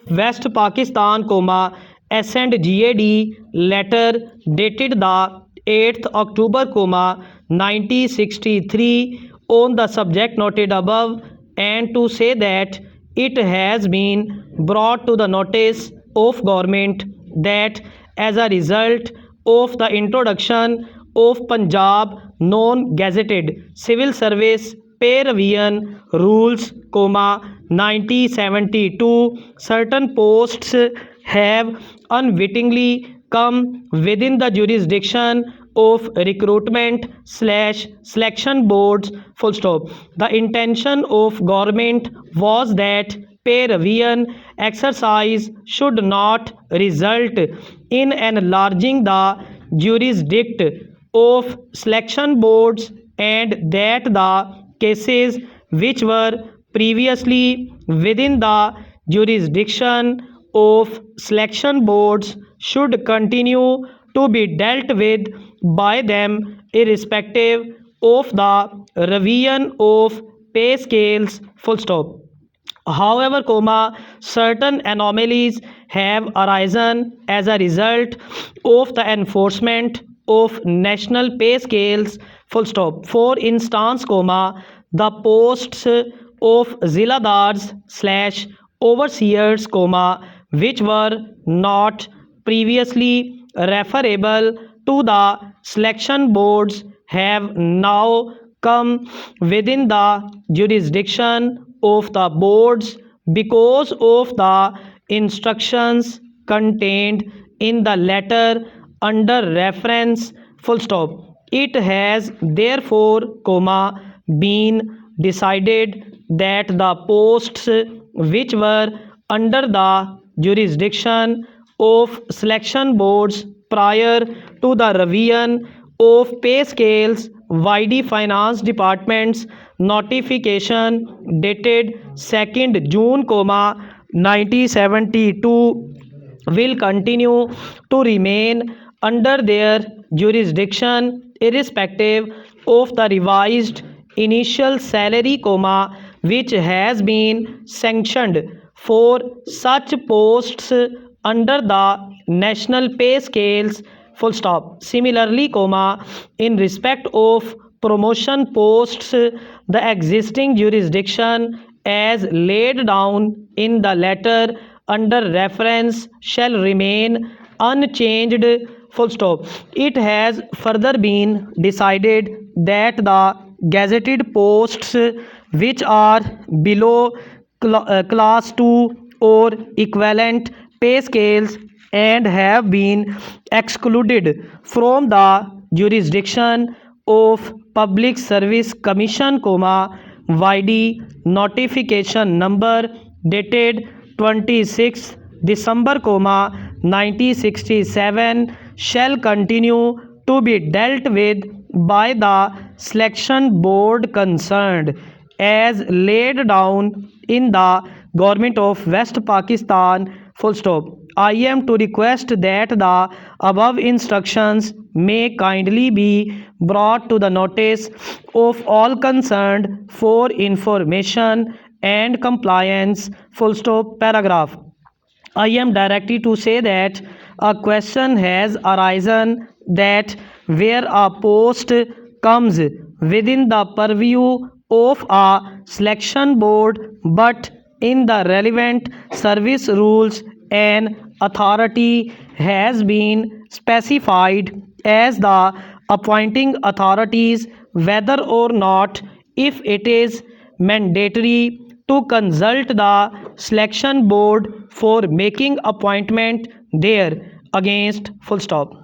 West Pakistan, S&GAD letter dated the 8th October, 1963 on the subject noted above, and to say that it has been brought to the notice of government that as a result of the introduction of Punjab non-gazetted civil service pay revision rules, 1972, certain posts have unwittingly come within the jurisdiction of recruitment slash selection boards, full stop. The intention of government was that pay revision exercise should not result in enlarging the jurisdiction of selection boards, and that the cases which were previously within the jurisdiction of selection boards should continue to be dealt with by them irrespective of the revision of pay scales, full stop. However, certain anomalies have arisen as a result of the enforcement of national pay scales, full stop. For instance, the posts of ziladars slash overseers, which were not previously referable to the selection boards have now come within the jurisdiction of the boards because of the instructions contained in the letter under reference, full stop. It has therefore, been decided that the posts which were under the jurisdiction of selection boards prior to the revision of pay scales YD Finance Department's notification dated 2nd June, 1972 will continue to remain under their jurisdiction irrespective of the revised initial salary, which has been sanctioned for such posts under the national pay scales, full stop. Similarly, in respect of promotion posts, the existing jurisdiction as laid down in the letter under reference shall remain unchanged, full stop. It has further been decided that the gazetted posts which are below class 2 or equivalent pay scales and have been excluded from the jurisdiction of Public Service Commission, YD notification number dated 26 December, 1967 shall continue to be dealt with by the selection board concerned as laid down in the Government of West Pakistan, full stop. I am to request that the above instructions may kindly be brought to the notice of all concerned for information and compliance, full stop. Paragraph. I am directed to say that a question has arisen that where a post comes within the purview of a selection board but in the relevant service rules an authority has been specified as the appointing authorities, whether or not if it is mandatory to consult the selection board for making appointment there against, full stop.